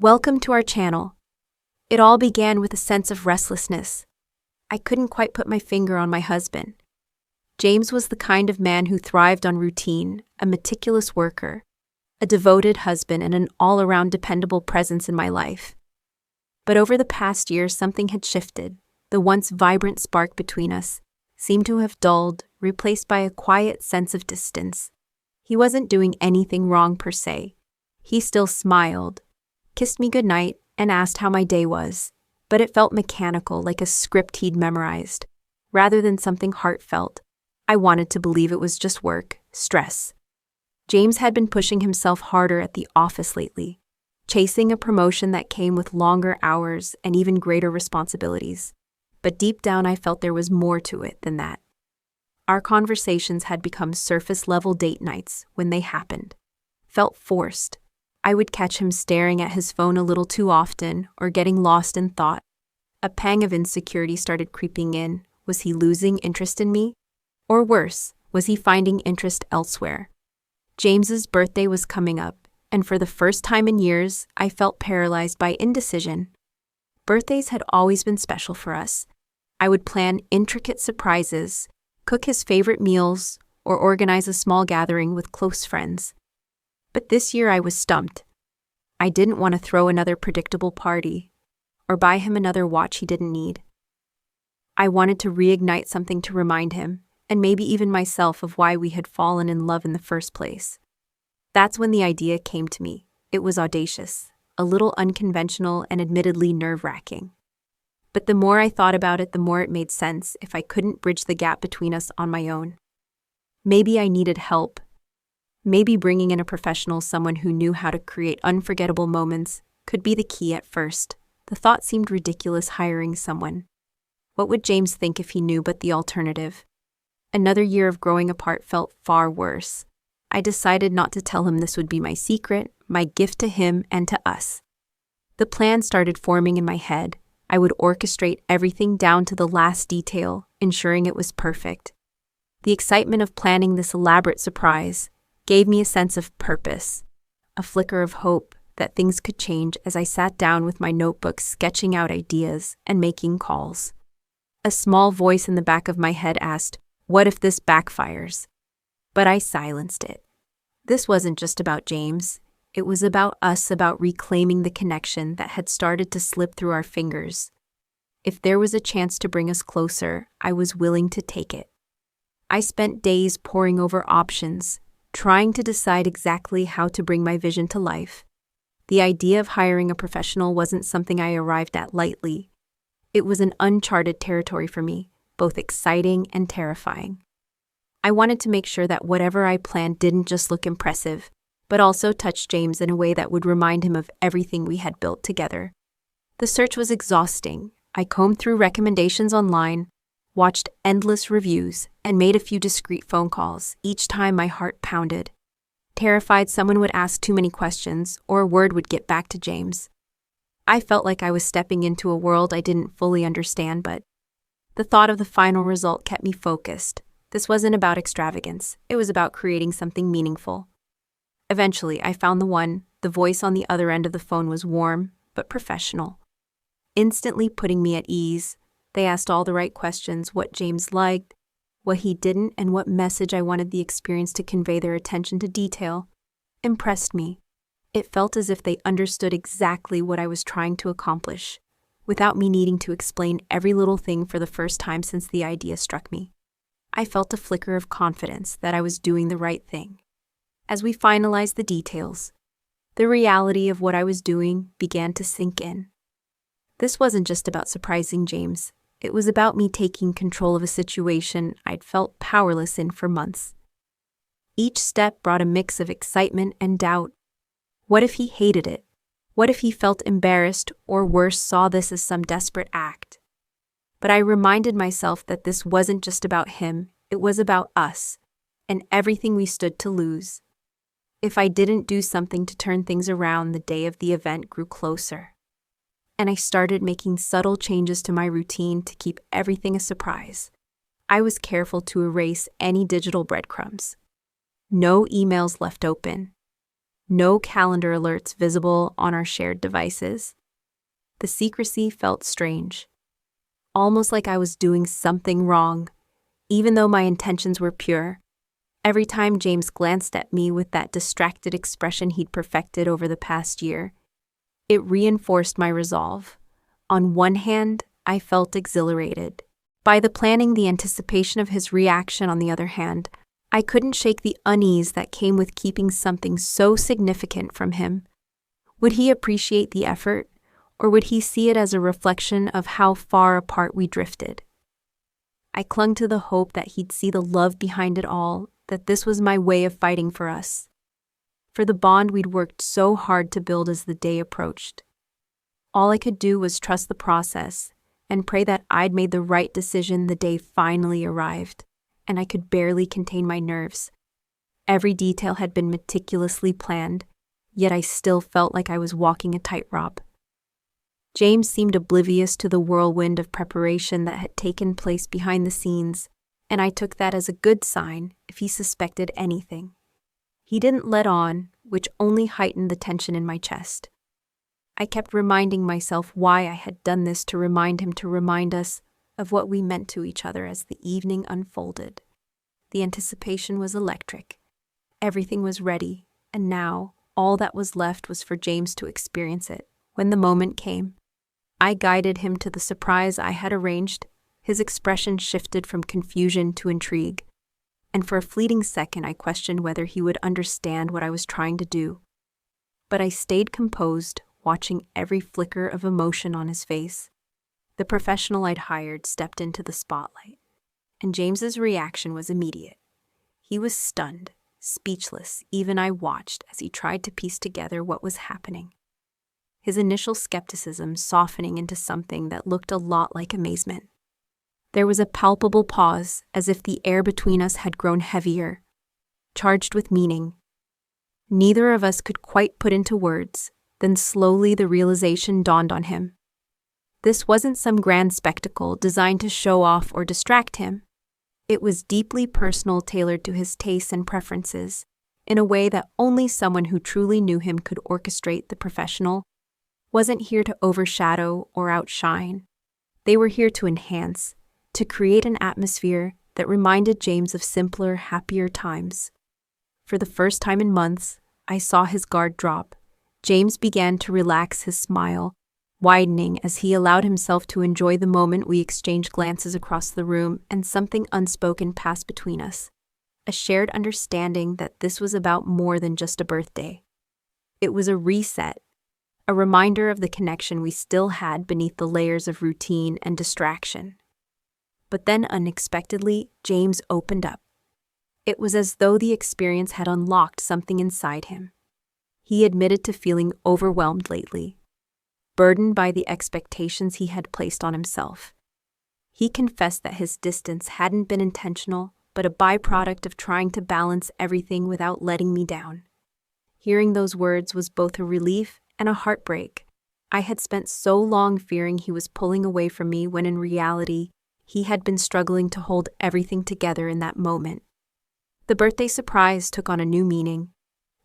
Welcome to our channel. It all began with a sense of restlessness. I couldn't quite put my finger on my husband. James was the kind of man who thrived on routine, a meticulous worker, a devoted husband, and an all-around dependable presence in my life. But over the past year, something had shifted. The once vibrant spark between us seemed to have dulled, replaced by a quiet sense of distance. He wasn't doing anything wrong per se. He still smiled, kissed me goodnight, and asked how my day was, but it felt mechanical, like a script he'd memorized. Rather than something heartfelt, I wanted to believe it was just work, stress. James had been pushing himself harder at the office lately, chasing a promotion that came with longer hours and even greater responsibilities. But deep down, I felt there was more to it than that. Our conversations had become surface-level date nights when they happened. Felt forced. I would catch him staring at his phone a little too often or getting lost in thought. A pang of insecurity started creeping in. Was he losing interest in me? Or worse, was he finding interest elsewhere? James's birthday was coming up, and for the first time in years, I felt paralyzed by indecision. Birthdays had always been special for us. I would plan intricate surprises, cook his favorite meals, or organize a small gathering with close friends. But this year I was stumped. I didn't want to throw another predictable party or buy him another watch he didn't need. I wanted to reignite something to remind him, and maybe even myself, of why we had fallen in love in the first place. That's when the idea came to me. It was audacious, a little unconventional, and admittedly nerve-wracking. But the more I thought about it, the more it made sense if I couldn't bridge the gap between us on my own. Maybe I needed help. Maybe bringing in a professional, someone who knew how to create unforgettable moments, could be the key at first. The thought seemed ridiculous, hiring someone. What would James think if he knew? But the alternative, another year of growing apart, felt far worse. I decided not to tell him this would be my secret, my gift to him and to us. The plan started forming in my head. I would orchestrate everything down to the last detail, ensuring it was perfect. The excitement of planning this elaborate surprise gave me a sense of purpose, a flicker of hope that things could change as I sat down with my notebook, sketching out ideas and making calls. A small voice in the back of my head asked, "What if this backfires?" But I silenced it. This wasn't just about James. It was about us, about reclaiming the connection that had started to slip through our fingers. If there was a chance to bring us closer, I was willing to take it. I spent days poring over options, trying to decide exactly how to bring my vision to life. The idea of hiring a professional wasn't something I arrived at lightly. It was an uncharted territory for me, both exciting and terrifying. I wanted to make sure that whatever I planned didn't just look impressive, but also touch James in a way that would remind him of everything we had built together. The search was exhausting. I combed through recommendations online, watched endless reviews, and made a few discreet phone calls. Each time my heart pounded, terrified someone would ask too many questions or a word would get back to James. I felt like I was stepping into a world I didn't fully understand, but the thought of the final result kept me focused. This wasn't about extravagance. It was about creating something meaningful. Eventually, I found the one. The voice on the other end of the phone was warm, but professional, instantly putting me at ease. They asked all the right questions: what James liked, what he didn't, and what message I wanted the experience to convey. Their attention to detail impressed me. It felt as if they understood exactly what I was trying to accomplish, without me needing to explain every little thing for the first time since the idea struck me. I felt a flicker of confidence that I was doing the right thing. As we finalized the details, the reality of what I was doing began to sink in. This wasn't just about surprising James. It was about me taking control of a situation I'd felt powerless in for months. Each step brought a mix of excitement and doubt. What if he hated it? What if he felt embarrassed, or worse, saw this as some desperate act? But I reminded myself that this wasn't just about him. It was about us, and everything we stood to lose. If I didn't do something to turn things around, the day of the event grew closer. And I started making subtle changes to my routine to keep everything a surprise. I was careful to erase any digital breadcrumbs. No emails left open. No calendar alerts visible on our shared devices. The secrecy felt strange, almost like I was doing something wrong, even though my intentions were pure. Every time James glanced at me with that distracted expression he'd perfected over the past year, it reinforced my resolve. On one hand, I felt exhilarated by the planning, the anticipation of his reaction. On the other hand, I couldn't shake the unease that came with keeping something so significant from him. Would he appreciate the effort, or would he see it as a reflection of how far apart we drifted? I clung to the hope that he'd see the love behind it all, that this was my way of fighting for us, for the bond we'd worked so hard to build as the day approached. All I could do was trust the process and pray that I'd made the right decision. The day finally arrived, and I could barely contain my nerves. Every detail had been meticulously planned, yet I still felt like I was walking a tightrope. James seemed oblivious to the whirlwind of preparation that had taken place behind the scenes, and I took that as a good sign if he suspected anything. He didn't let on, which only heightened the tension in my chest. I kept reminding myself why I had done this, to remind him, to remind us of what we meant to each other. As the evening unfolded, the anticipation was electric. Everything was ready, and now all that was left was for James to experience it. When the moment came, I guided him to the surprise I had arranged. His expression shifted from confusion to intrigue, and for a fleeting second I questioned whether he would understand what I was trying to do. But I stayed composed, watching every flicker of emotion on his face. The professional I'd hired stepped into the spotlight, and James's reaction was immediate. He was stunned, speechless. Even I watched as he tried to piece together what was happening. His initial skepticism softening into something that looked a lot like amazement. There was a palpable pause, as if the air between us had grown heavier, charged with meaning. Neither of us could quite put into words. Then slowly the realization dawned on him. This wasn't some grand spectacle designed to show off or distract him. It was deeply personal, tailored to his tastes and preferences, in a way that only someone who truly knew him could orchestrate. The professional wasn't here to overshadow or outshine. They were here to enhance, to create an atmosphere that reminded James of simpler, happier times. For the first time in months, I saw his guard drop. James began to relax, his smile widening as he allowed himself to enjoy the moment. We exchanged glances across the room, and something unspoken passed between us. A shared understanding that this was about more than just a birthday. It was a reset, a reminder of the connection we still had beneath the layers of routine and distraction. But then unexpectedly, James opened up. It was as though the experience had unlocked something inside him. He admitted to feeling overwhelmed lately, burdened by the expectations he had placed on himself. He confessed that his distance hadn't been intentional, but a byproduct of trying to balance everything without letting me down. Hearing those words was both a relief and a heartbreak. I had spent so long fearing he was pulling away from me, when in reality, he had been struggling to hold everything together in that moment. The birthday surprise took on a new meaning.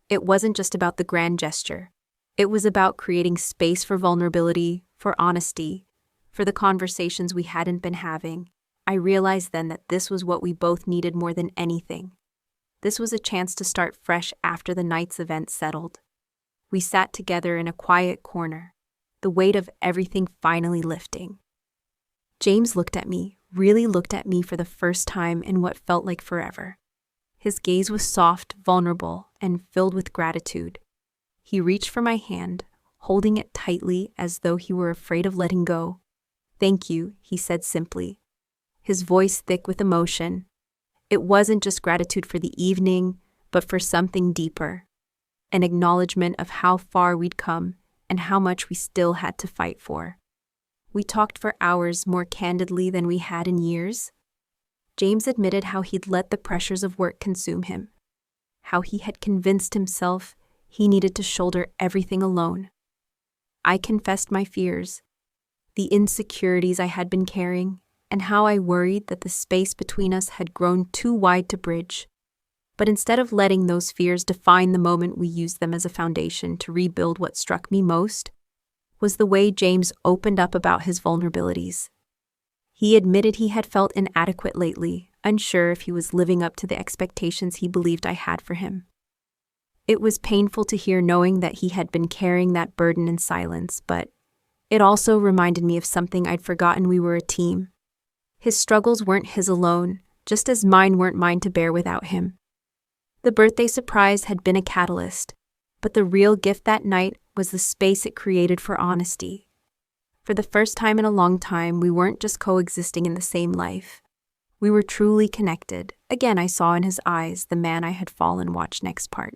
It wasn't just about the grand gesture. It was about creating space for vulnerability, for honesty, for the conversations we hadn't been having. I realized then that this was what we both needed more than anything. This was a chance to start fresh after the night's event settled. We sat together in a quiet corner, the weight of everything finally lifting. James looked at me, really looked at me for the first time in what felt like forever. His gaze was soft, vulnerable, and filled with gratitude. He reached for my hand, holding it tightly as though he were afraid of letting go. "Thank you," he said simply, his voice thick with emotion. It wasn't just gratitude for the evening, but for something deeper, an acknowledgement of how far we'd come and how much we still had to fight for. We talked for hours, more candidly than we had in years. James admitted how he'd let the pressures of work consume him, how he had convinced himself he needed to shoulder everything alone. I confessed my fears, the insecurities I had been carrying, and how I worried that the space between us had grown too wide to bridge. But instead of letting those fears define the moment, we used them as a foundation to rebuild. What struck me most was the way James opened up about his vulnerabilities. He admitted he had felt inadequate lately, unsure if he was living up to the expectations he believed I had for him. It was painful to hear, knowing that he had been carrying that burden in silence, but it also reminded me of something I'd forgotten: we were a team. His struggles weren't his alone, just as mine weren't mine to bear without him. The birthday surprise had been a catalyst, but the real gift that night was the space it created for honesty. For the first time in a long time, we weren't just coexisting in the same life. We were truly connected. Again, I saw in his eyes the man I had fallen. Watch next part.